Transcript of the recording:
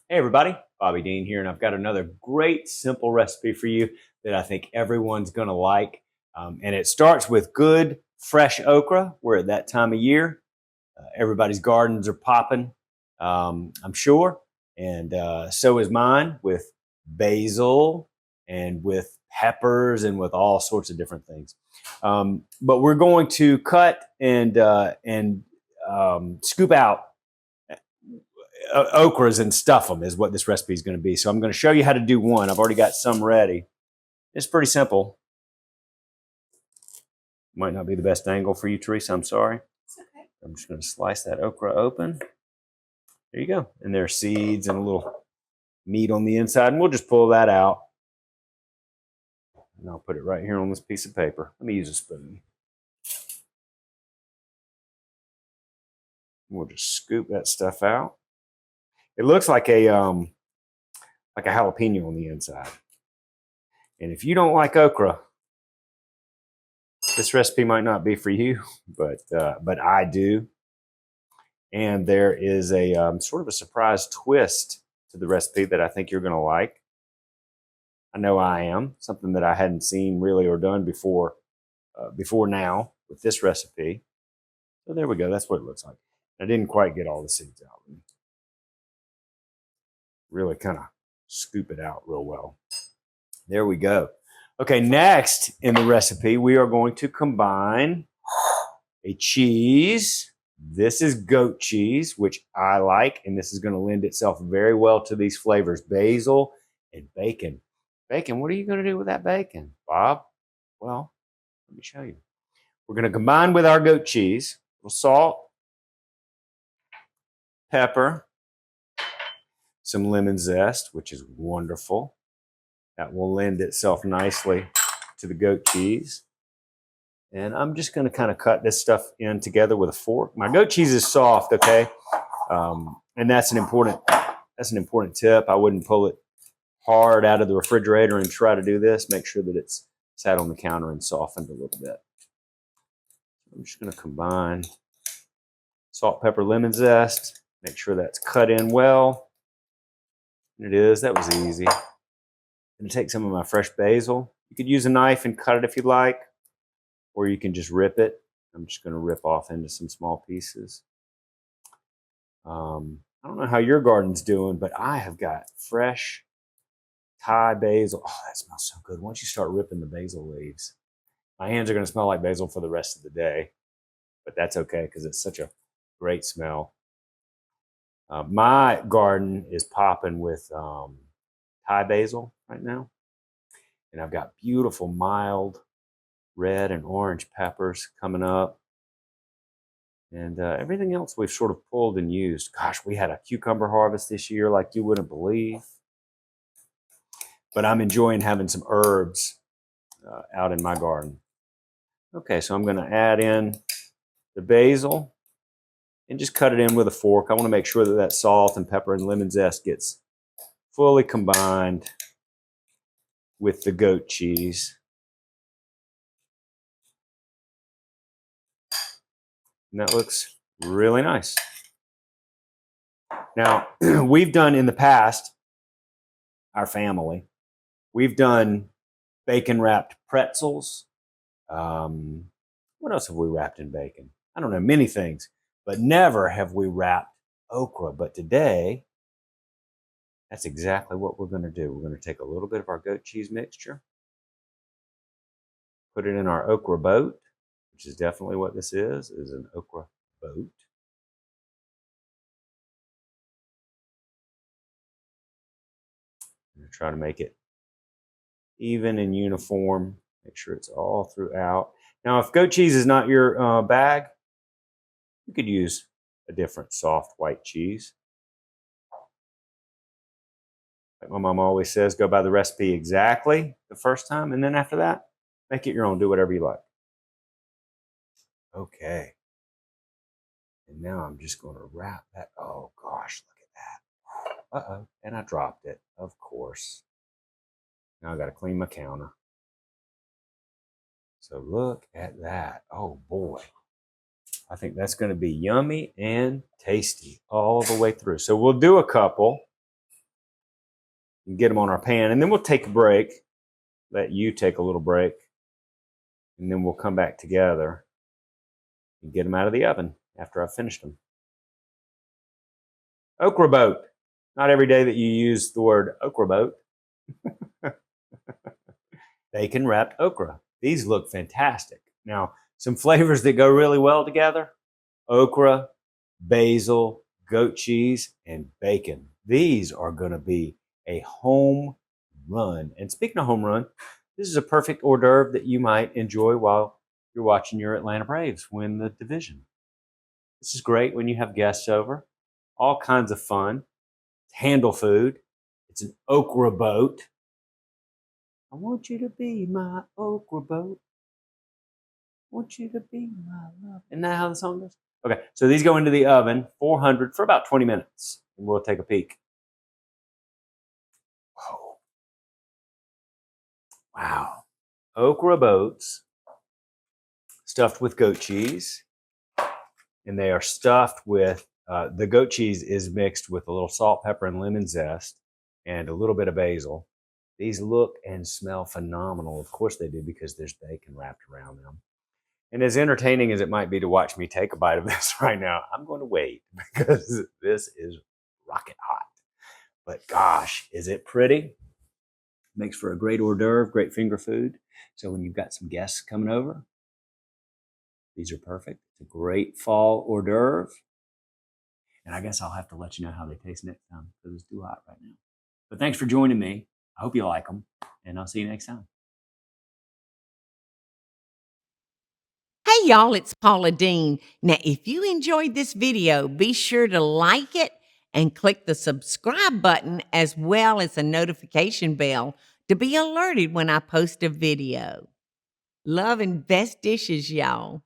Hey everybody, Bobby Deen here, and I've got another great simple recipe for you that I think everyone's going to like. And it starts with good, fresh okra. We're at that time of year. Everybody's gardens are popping, I'm sure. And so is mine with basil and with peppers and with all sorts of different things. But we're going to cut and scoop out okras and stuff them is what this recipe is going to be. So I'm going to show you how to do one. I've already got some ready. It's pretty simple. Might not be the best angle for you, Teresa. I'm sorry. It's okay. I'm just going to slice that okra open. There you go. And there are seeds and a little meat on the inside. And we'll just pull that out. And I'll put it right here on this piece of paper. Let me use a spoon. We'll just scoop that stuff out. It looks like a jalapeno on the inside. And if you don't like okra, this recipe might not be for you, but I do. And there is a sort of a surprise twist to the recipe that I think you're going to like. I know I am. Something that I hadn't seen really or done before now with this recipe. So there we go. That's what it looks like. I didn't quite get all the seeds out. Really kind of scoop it out real well. There we go. Okay, next in the recipe, we are going to combine a cheese. This is goat cheese, which I like, and this is going to lend itself very well to these flavors, basil and bacon. Bacon, what are you going to do with that bacon, Bob? Well, let me show you. We're going to combine with our goat cheese, a little salt, pepper, some lemon zest, which is wonderful. That will lend itself nicely to the goat cheese. And I'm just going to kind of cut this stuff in together with a fork. My goat cheese is soft, okay? And that's an important tip. I wouldn't pull it hard out of the refrigerator and try to do this. Make sure that it's sat on the counter and softened a little bit. I'm just going to combine salt, pepper, lemon zest. Make sure that's cut in well. And it is. That was easy. I'm going to take some of my fresh basil. You could use a knife and cut it if you'd like, or you can just rip it. I'm just going to rip off into some small pieces. I don't know how your garden's doing, but I have got fresh Thai basil. Oh, that smells so good. Once you start ripping the basil leaves, my hands are going to smell like basil for the rest of the day, but that's okay because it's such a great smell. My garden is popping with Thai basil right now, and I've got beautiful mild red and orange peppers coming up. And everything else we've sort of pulled and used. Gosh, we had a cucumber harvest this year like you wouldn't believe. But I'm enjoying having some herbs out in my garden. Okay, so I'm going to add in the basil and just cut it in with a fork. I want to make sure that that salt and pepper and lemon zest gets fully combined with the goat cheese. And that looks really nice. Now, we've done in the past, our family, we've done bacon wrapped pretzels. What else have we wrapped in bacon? I don't know, many things, but never have we wrapped okra. But today, that's exactly what we're going to do. We're going to take a little bit of our goat cheese mixture, put it in our okra boat, which is definitely what this is an okra boat. I'm going to try to make it even and uniform. Make sure it's all throughout. Now, if goat cheese is not your bag, you could use a different soft white cheese. Like my mom always says, go by the recipe exactly the first time, and then after that, make it your own. Do whatever you like. Okay. And now I'm just going to wrap that. Oh, gosh, look at that. Uh-oh. And I dropped it, of course. Now I got to clean my counter. So look at that. Oh, boy. I think that's going to be yummy and tasty all the way through. So we'll do a couple. and get them on our pan. And then we'll take a break, let you take a little break, and then we'll come back together and get them out of the oven after I've finished them. Okra boat. Not every day that you use the word okra boat. Bacon wrapped okra. These look fantastic. Now, some flavors that go really well together: okra, basil, goat cheese, and bacon. These are going to be a home run. And speaking of home run, this is a perfect hors d'oeuvre that you might enjoy while you're watching your Atlanta Braves win the division. This is great when you have guests over. All kinds of fun. Handle food. It's an okra boat. I want you to be my okra boat. I want you to be my love. Isn't that how the song goes? Okay, so these go into the oven, 400, for about 20 minutes. And we'll take a peek. Whoa. Wow. Okra boats stuffed with goat cheese. And they are stuffed with, the goat cheese is mixed with a little salt, pepper, and lemon zest and a little bit of basil. These look and smell phenomenal. Of course they do, because there's bacon wrapped around them. And as entertaining as it might be to watch me take a bite of this right now, I'm going to wait, because this is rocket hot. But gosh, is it pretty? Makes for a great hors d'oeuvre, great finger food. So when you've got some guests coming over, these are perfect. It's a great fall hors d'oeuvre. And I guess I'll have to let you know how they taste next time, because it's too hot right now. But thanks for joining me. I hope you like them, and I'll see you next time. Hey y'all, it's Paula Deen. Now, if you enjoyed this video, be sure to like it and click the subscribe button, as well as the notification bell, to be alerted when I post a video. Love and best dishes, y'all.